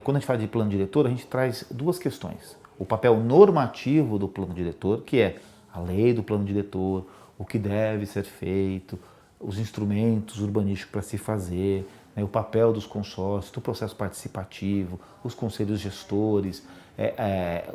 Quando a gente fala de plano diretor, a gente traz duas questões. O papel normativo do plano diretor, que é a lei do plano diretor, o que deve ser feito, os instrumentos urbanísticos para se fazer, né, o papel dos consórcios, do processo participativo, os conselhos gestores,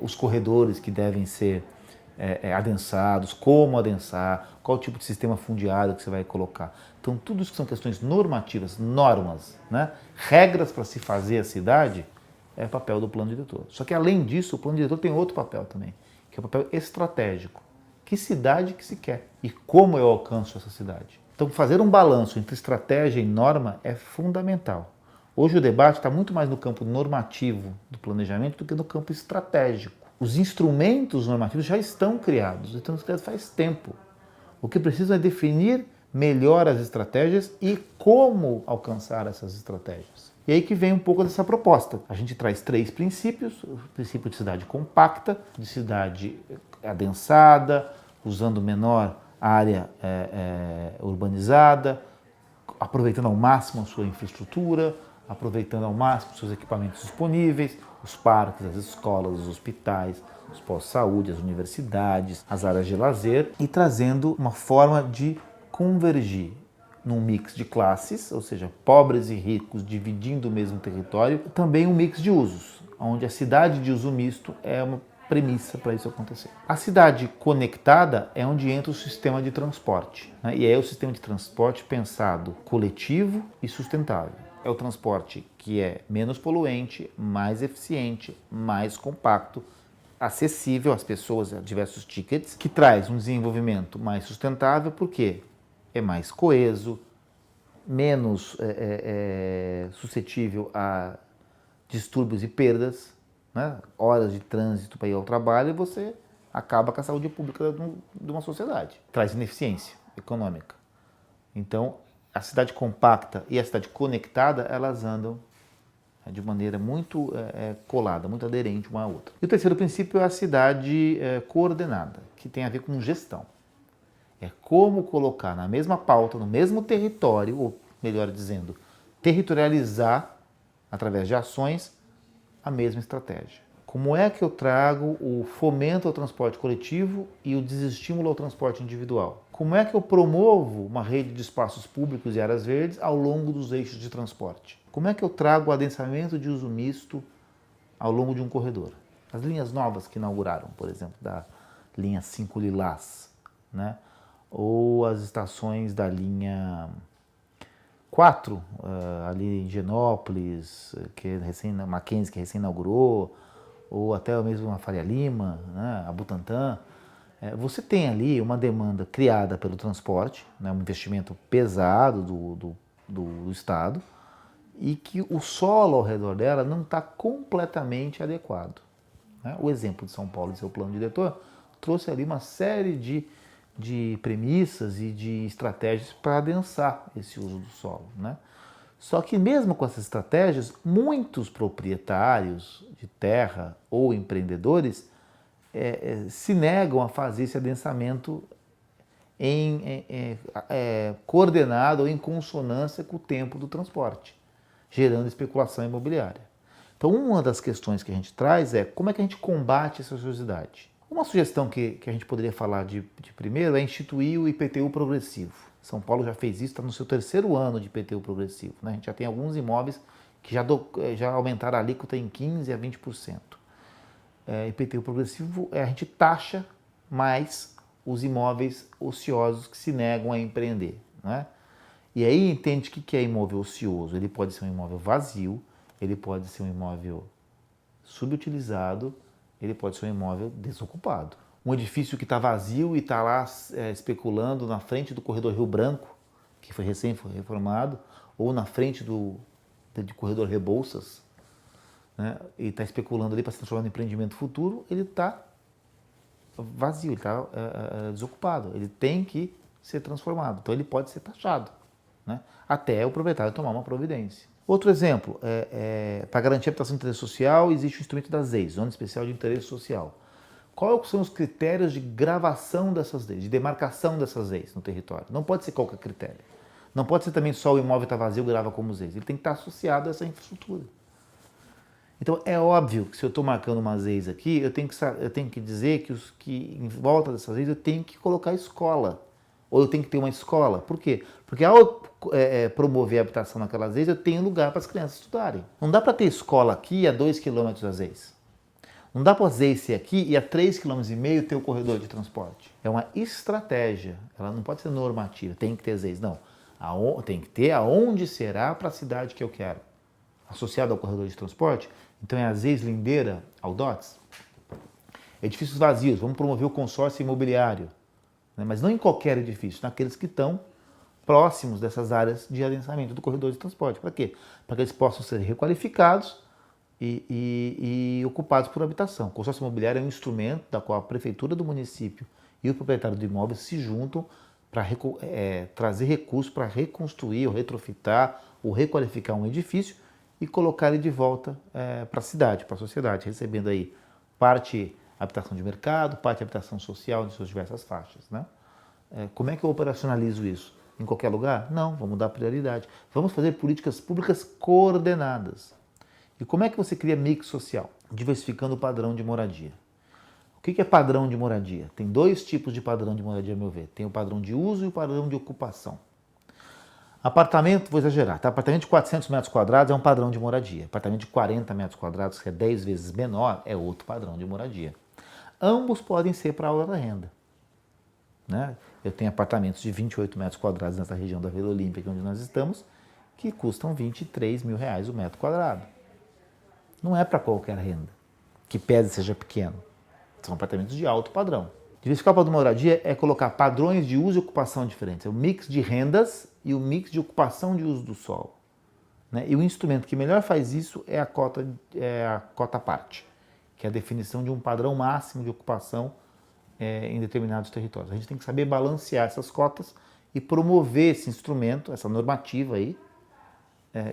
os corredores que devem ser adensados, como adensar, qual tipo de sistema fundiário que você vai colocar. Então, tudo isso que são questões normativas, normas, né, regras para se fazer a cidade, é papel do plano diretor. Só que, além disso, o plano diretor tem outro papel também, que é o papel estratégico. Que cidade que se quer e como eu alcanço essa cidade. Então, fazer um balanço entre estratégia e norma é fundamental. Hoje o debate está muito mais no campo normativo do planejamento do que no campo estratégico. Os instrumentos normativos já estão criados, estão criados faz tempo. O que precisa é definir melhor as estratégias e como alcançar essas estratégias. E aí que vem um pouco dessa proposta. A gente traz 3 princípios: o princípio de cidade compacta, de cidade adensada, usando menor área urbanizada, aproveitando ao máximo a sua infraestrutura, aproveitando ao máximo os seus equipamentos disponíveis, os parques, as escolas, os hospitais, os postos de saúde, as universidades, as áreas de lazer, e trazendo uma forma de convergir num mix de classes, ou seja, pobres e ricos dividindo o mesmo território, também um mix de usos, onde a cidade de uso misto é uma premissa para isso acontecer. A cidade conectada é onde entra o sistema de transporte, né? E é o sistema de transporte pensado coletivo e sustentável. É o transporte que é menos poluente, mais eficiente, mais compacto, acessível às pessoas, a diversos tickets, que traz um desenvolvimento mais sustentável, porque é mais coeso, menos suscetível a distúrbios e perdas, né? Horas de trânsito para ir ao trabalho, e você acaba com a saúde pública de uma sociedade. Traz ineficiência econômica. Então, a cidade compacta e a cidade conectada, elas andam de maneira muito colada, muito aderente uma à outra. E o terceiro princípio é a cidade coordenada, que tem a ver com gestão. É como colocar na mesma pauta, no mesmo território, ou melhor dizendo, territorializar, através de ações, a mesma estratégia. Como é que eu trago o fomento ao transporte coletivo e o desestímulo ao transporte individual? Como é que eu promovo uma rede de espaços públicos e áreas verdes ao longo dos eixos de transporte? Como é que eu trago o adensamento de uso misto ao longo de um corredor? As linhas novas que inauguraram, por exemplo, da linha 5 Lilás, né? Ou as estações da linha 4, ali em Higienópolis, Mackenzie, que recém inaugurou, ou até mesmo a Faria Lima, né, a Butantã. Você tem ali uma demanda criada pelo transporte, né, um investimento pesado do Estado, e que o solo ao redor dela não está completamente adequado, né? O exemplo de São Paulo e seu plano diretor trouxe ali uma série de premissas e de estratégias para adensar esse uso do solo, né? Só que mesmo com essas estratégias, muitos proprietários de terra ou empreendedores se negam a fazer esse adensamento coordenado ou em consonância com o tempo do transporte, gerando especulação imobiliária. Então, uma das questões que a gente traz é como é que a gente combate essa ociosidade. Uma sugestão que a gente poderia falar de primeiro é instituir o IPTU progressivo. São Paulo já fez isso, está no seu 3º ano de IPTU progressivo, né? A gente já tem alguns imóveis que já aumentaram a alíquota em 15% a 20%. IPTU progressivo a gente taxa mais os imóveis ociosos que se negam a empreender, né? E aí entende o que é imóvel ocioso. Ele pode ser um imóvel vazio, ele pode ser um imóvel subutilizado, ele pode ser um imóvel desocupado. Um edifício que está vazio e está lá especulando na frente do corredor Rio Branco, que foi recém-reformado, ou na frente do corredor Rebouças, né, e está especulando ali para se transformar no empreendimento futuro, ele está vazio, ele está desocupado. Ele tem que ser transformado. Então ele pode ser taxado, né, até o proprietário tomar uma providência. Outro exemplo, para garantir a habitação de interesse social, existe o instrumento das ZEIs, Zona Especial de Interesse Social. Quais são os critérios de gravação dessas ZEIs, de demarcação dessas ZEIs no território? Não pode ser qualquer critério. Não pode ser também só o imóvel está vazio, grava como ZEIs. Ele tem que estar associado a essa infraestrutura. Então é óbvio que se eu estou marcando umas ex aqui, eu tenho que dizer que em volta dessas ex eu tenho que colocar escola. Ou eu tenho que ter uma escola. Por quê? Porque ao promover a habitação naquelas ex, eu tenho lugar para as crianças estudarem. Não dá para ter escola aqui a 2 km das ex. Não dá para as ex ser aqui e a 3,5 km ter o corredor de transporte. É uma estratégia. Ela não pode ser normativa. Tem que ter as ex. Não. Tem que ter aonde será para a cidade que eu quero. Associado ao corredor de transporte, então é as ex Lindeira ao DOTS. Edifícios vazios, vamos promover o consórcio imobiliário. Né? Mas não em qualquer edifício, naqueles que estão próximos dessas áreas de adensamento do corredor de transporte. Para quê? Para que eles possam ser requalificados e ocupados por habitação. O consórcio imobiliário é um instrumento da qual a prefeitura do município e o proprietário do imóvel se juntam para trazer recursos para reconstruir, ou retrofitar, ou requalificar um edifício e colocar ele de volta para a cidade, para a sociedade, recebendo aí parte habitação de mercado, parte habitação social em suas diversas faixas. Né? Como é que eu operacionalizo isso? Em qualquer lugar? Não, vamos dar prioridade. Vamos fazer políticas públicas coordenadas. E como é que você cria mix social? Diversificando o padrão de moradia. O que é padrão de moradia? Tem dois tipos de padrão de moradia, a meu ver. Tem o padrão de uso e o padrão de ocupação. Apartamento, vou exagerar, tá? Apartamento de 400 metros quadrados é um padrão de moradia. Apartamento de 40 metros quadrados, que é 10 vezes menor, é outro padrão de moradia. Ambos podem ser para a aula da renda. Né? Eu tenho apartamentos de 28 metros quadrados nessa região da Vila Olímpica, onde nós estamos, que custam R$23 mil o metro quadrado. Não é para qualquer renda, que pese seja pequeno. São apartamentos de alto padrão. Diversificar o padrão de moradia é colocar padrões de uso e ocupação diferentes. É o mix de rendas e o mix de ocupação de uso do solo. Né? E o instrumento que melhor faz isso é a cota parte, que é a definição de um padrão máximo de ocupação em determinados territórios. A gente tem que saber balancear essas cotas e promover esse instrumento, essa normativa aí,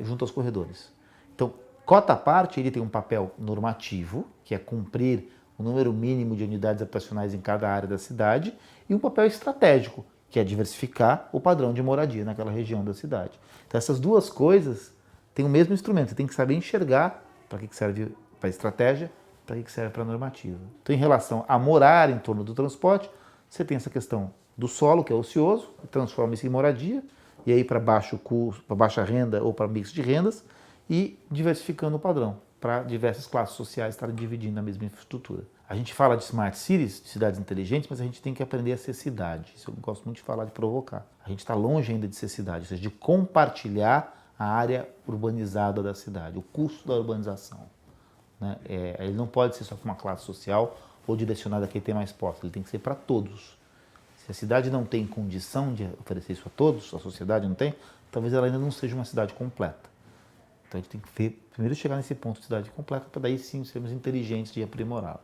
junto aos corredores. Então, cota parte, ele tem um papel normativo, que é cumprir o número mínimo de unidades habitacionais em cada área da cidade, e um papel estratégico, que é diversificar o padrão de moradia naquela região da cidade. Então, essas duas coisas têm o mesmo instrumento, você tem que saber enxergar para que serve para a estratégia, para que serve para a normativa. Então, em relação a morar em torno do transporte, você tem essa questão do solo, que é ocioso, transforma isso em moradia, e aí para baixo custo, para baixa renda ou para mix de rendas, e diversificando o padrão, para diversas classes sociais estarem dividindo a mesma infraestrutura. A gente fala de smart cities, de cidades inteligentes, mas a gente tem que aprender a ser cidade. Isso eu gosto muito de falar, de provocar. A gente está longe ainda de ser cidade, ou seja, de compartilhar a área urbanizada da cidade, o custo da urbanização. Né? Ele não pode ser só para uma classe social ou direcionado a quem tem mais posse, ele tem que ser para todos. Se a cidade não tem condição de oferecer isso a todos, a sociedade não tem, talvez ela ainda não seja uma cidade completa. Então a gente tem que primeiro chegar nesse ponto de cidade completa, para daí sim sermos inteligentes de aprimorá-la.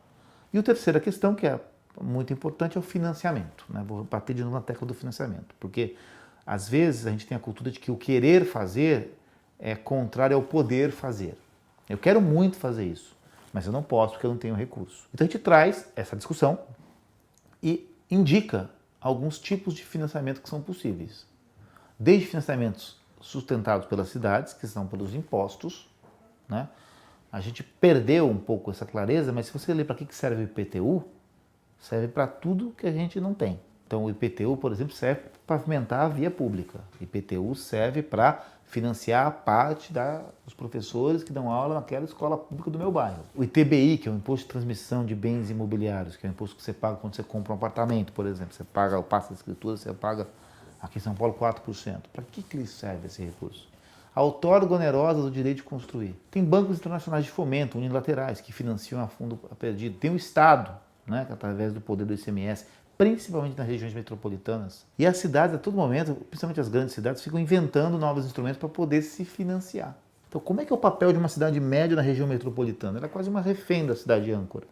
E a terceira questão, que é muito importante, é o financiamento. Né? Vou bater de novo na tecla do financiamento, porque às vezes a gente tem a cultura de que o querer fazer é contrário ao poder fazer. Eu quero muito fazer isso, mas eu não posso porque eu não tenho recurso. Então a gente traz essa discussão e indica alguns tipos de financiamento que são possíveis. Desde financiamentos sustentados pelas cidades, que são pelos impostos, né? A gente perdeu um pouco essa clareza, mas se você ler para que serve o IPTU, serve para tudo que a gente não tem. Então o IPTU, por exemplo, serve para pavimentar a via pública. O IPTU serve para financiar a parte dos professores que dão aula naquela escola pública do meu bairro. O ITBI, que é o Imposto de Transmissão de Bens Imobiliários, que é o imposto que você paga quando você compra um apartamento, por exemplo. Você paga o passe da escritura, você paga aqui em São Paulo 4%. Para que ele serve esse recurso? A outorga onerosa do direito de construir. Tem bancos internacionais de fomento unilaterais que financiam a fundo perdido. Tem o Estado, né, que através do poder do ICMS, principalmente nas regiões metropolitanas. E as cidades, a todo momento, principalmente as grandes cidades, ficam inventando novos instrumentos para poder se financiar. Então, como é que é o papel de uma cidade média na região metropolitana? Ela é quase uma refém da cidade âncora.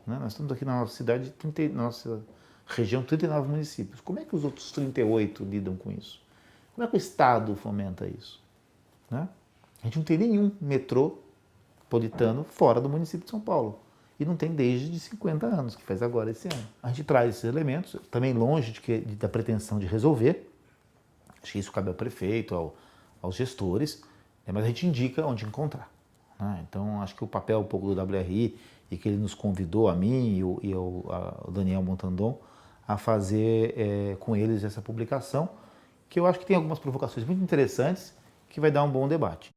Né? Nós estamos aqui na nossa cidade, na nossa região, 39 municípios. Como é que os outros 38 lidam com isso? Como é que o Estado fomenta isso? Né? A gente não tem nenhum metropolitano fora do município de São Paulo. E não tem desde 50 anos, que faz agora esse ano. A gente traz esses elementos, também longe da pretensão de resolver. Acho que isso cabe ao prefeito, aos gestores, mas a gente indica onde encontrar. né? Então, acho que o papel um pouco do WRI, e que ele nos convidou, a mim o Daniel Montandon, a fazer com eles essa publicação, que eu acho que tem algumas provocações muito interessantes, que vai dar um bom debate.